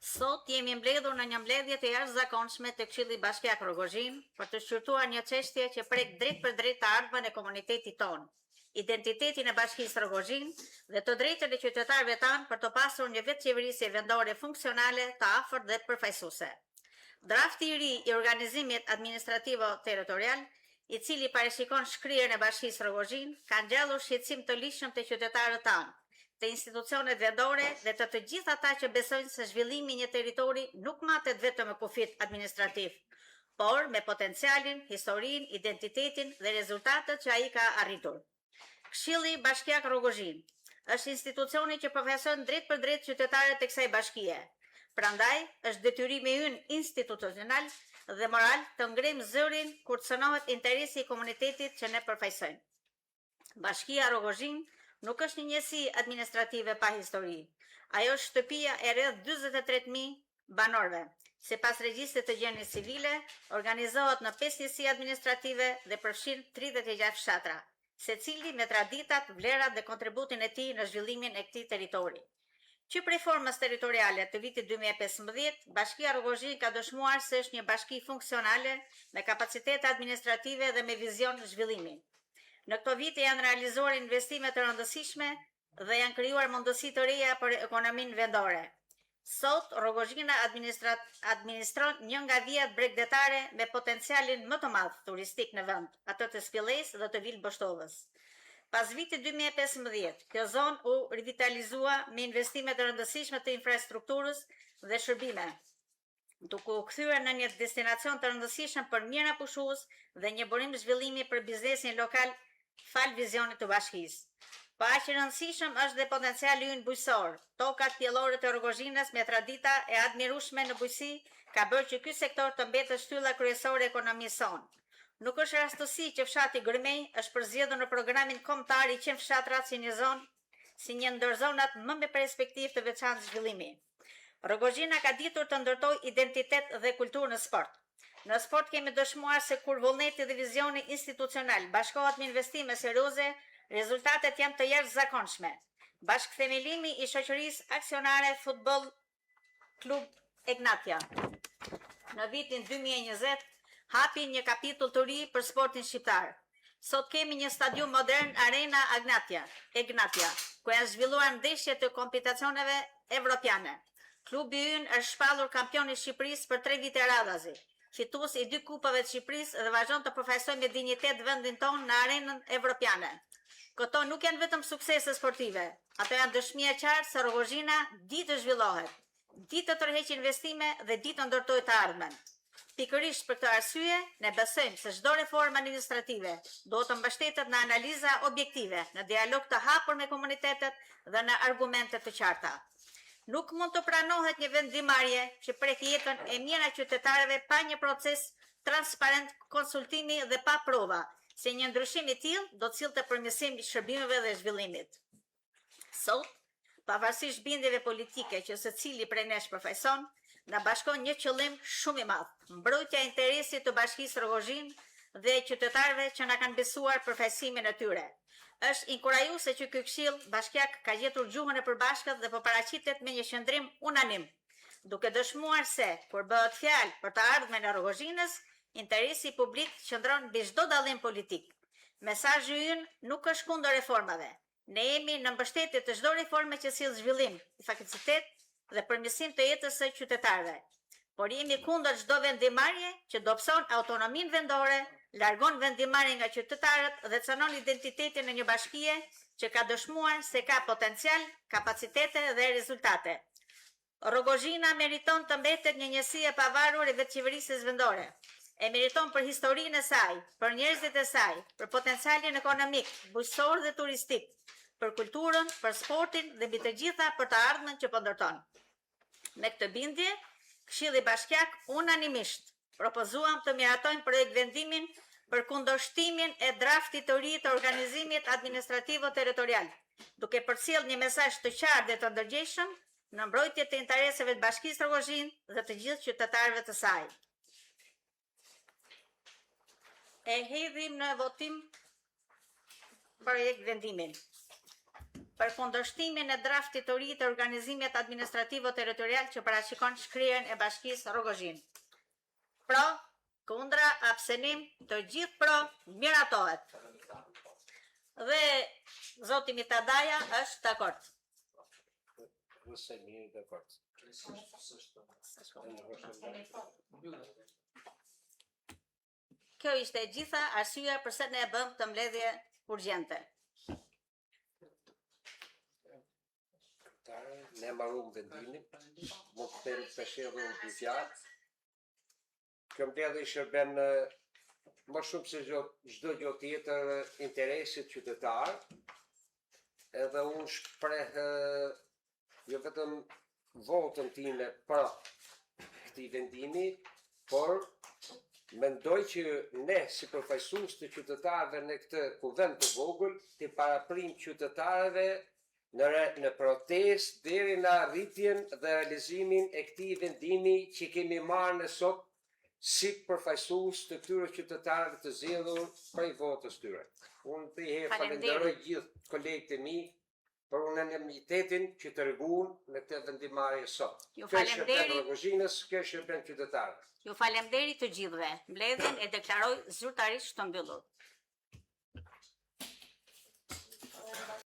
Sot jemi mbledhur në një mbledhje të jashtëzakonshme të Këshillit Bashkiak Rogozhin për të shqyrtuar një çështje që prek drejt për drejt të ardhmen e komunitetit tonë, identitetin e Bashkisë Rogozhin dhe të drejtën e qytetarëve tanë për të pasur një vetë qeverisje vendore funksionale, të afërt dhe përfaqësuese. Drafti i ri i organizimit administrativo-territorial, i cili parashikon shkrirjen e Bashkisë Rogozhin, ka ngjallur shqetësim të lishëm të qytetarëve tanë, të institucionet vendore dhe të gjithë ata që besojnë se zhvillimi i një territori nuk matet vetëm me kufit administrativ, por me potencialin, historinë, identitetin dhe rezultatet që ai ka arritur. Këshilli Bashkiak Rogozhin është institucioni që përfaqëson drejt për drejt qytetarët e kësaj bashkie. Prandaj, është detyrimi ynë institucional dhe moral të ngrejmë zërin kur të cënohet interesi i komunitetit që ne përfaqësojmë. Bashkia Rogozhin nuk është një njësi administrative pa histori. Ajo është shtëpia e rreth 43.000 banorëve. Sipas regjistrit të gjendjes civile, organizohet në 5 njësi administrative dhe përfshin 36 fshatra, secili me traditat, vlerat dhe kontributin e tij në zhvillimin e këtij territori. Që prej formës territoriale të vitit 2015, Bashkia Rogozhin ka dëshmuar se është një bashki funksionale me kapacitete administrative dhe me vizion zhvillimi. Në këto vite janë realizuar investime të rëndësishme dhe janë krijuar mundësi të reja për ekonominë vendore. Sot, Rogozhina administron një nga vijat bregdetare me potencialin më të madh turistik në vend, atë të Spillesë dhe të Vil Boshtovës. Pas vitit 2015, kjo zonë u rivitalizua me investime të rëndësishme të infrastrukturës dhe shërbime, duke u kthyer në një destinacion të rëndësishëm për mjera pushues dhe një burim zhvillimi për biznesin lokal fal vizionit të bashkisë. Pa aq rëndësishëm është dhe potenciali ynë bujqësor. Tokat pjellore të Rogozhinës me tradita e admirueshme në bujqësi ka bërë që ky sektor të mbetet shtylla kryesore e ekonomisë sonë. Nuk është rastësi që fshati Gërmej është përzgjedhur në programin kombëtar i 100 fshatrat si një ndër zonat më me perspektivë të veçantë zhvillimi. Rogozhina ka ditur të ndërtojë identitet dhe kulturë në sport. Në sport kemi dëshmuar se kur vullneti dhe vizioni institucional bashkohet me investime serioze, rezultatet janë të jashtëzakonshme. Bashkëthemelimi i shoqërisë aksionare Futboll Klub Egnatia. Në vitin 2020 hapi një kapitull të ri për sportin shqiptar. Sot kemi një stadium modern Arena Egnatia, ku janë zhvilluar ndeshje të kompeticioneve evropiane. Klubi ynë është shpallur kampion i Shqipërisë për 3 vite radhazi, fitues i 2 kupave të Shqipërisë dhe vazhdon të përfaqësojë me dinjitet vendin tonë në arenën evropiane. Këto nuk janë vetëm suksese sportive, ato janë dëshmi e qartë se Rogozhina di të zhvillohet, di të tërheqë investime dhe di të ndërtojë të ardhmen. Pikërisht për këtë arsye, ne besojmë se çdo reformë administrative duhet të mbështetet në analiza objektive, në dialog të hapur me komunitetet dhe në argumente të qarta. Nuk mund të pranohet një vendimarrje që prek jetën e mijëra qytetarëve pa një proces transparent, konsultimi dhe pa prova, se një ndryshim i tillë do të sillte përmirësim i shërbimeve dhe zhvillimit. Sot, pavarësisht bindjeve politike që secili prej nesh përfaqëson, na bashkon një qëllim shumë i madh: mbrojtja e interesit të Bashkisë Rogozhin dhe e qytetarëve që na kanë besuar përfaqësimin e tyre. Është inkurajuese që ky këshill bashkiak ka gjetur gjuhën e përbashkët dhe po paraqitet me një qëndrim unanim, duke dëshmuar se kur bëhet fjalë për të ardhmen e Rogozhinës, interesi publik qëndron mbi çdo dallim politik. Mesazhi ynë nuk është kundër reformave. Ne jemi në mbështetje të çdo reforme që sill zhvillim, efikasitet dhe përmirësim të jetës së qytetarëve. Por jemi kundër çdo vendimarrje që dobëson autonominë vendore, largon vendimarrje nga qytetarët dhe cënon identitetin e një bashkie që ka dëshmuar se ka potencial, kapacitete dhe rezultate. Rogozhina meriton të mbetet një njësi e pavarur e vetëqeverisjes vendore. E meriton për historinë e saj, për njerëzit e saj, për potencialin ekonomik, bujqësor dhe turistik, për kulturën, për sportin dhe mbi të gjitha për të ardhmen që po ndërton. Me këtë bindje, Këshilli Bashkiak unanimisht propozuam të miratojmë projekt vendimin për kundërshtimin e draftit të ri të organizimit administrativo-territorial, duke përcjellë një mesazh të qartë dhe të ndërgjegjshëm në mbrojtje të interesave të Bashkisë Rogozhin dhe të gjithë qytetarëve të saj. E hedhim në votim projekt vendimin. për kundërshtimin e draftit të ri të organizimit administrativo-territorial që parashikon shkrirjen e Bashkisë Rrogozhin. Pro, kundra, abstenim, të gjithë pro, miratohet. Dhe zoti Mitadaja është dakord. Kjo ishte e gjitha arsyeja pse ne e bëm këtë mbledhje urgjente. Ne marrum vendimin, mund të them peshëllën dy fjalë. Kjo mbledhje shërben më shumë se çdo gjë tjetër interesit qytetar, edhe unë shpreh jo vetëm votën time për këtij vendimi, por mendoj që ne si përfaqësues të qytetarëve në këtë kuvend të vogël, të paraprim qytetarëve në protestë deri në arritjen dhe realizimin e këtij vendimi që kemi marrë ne sot si përfaqësues të këtyre qytetarëve të zgjedhur prej votës tyre. Unë të herë falenderoj gjithë kolegët e mi për unanimitetin që të treguan në këtë vendimarrje sot. Ju Kjo shërben Rrogozhinës, kjo shërben qytetarëve. Ju falemderi të gjithëve. Mbledhjen e deklaroj zyrtarisht të mbyllur.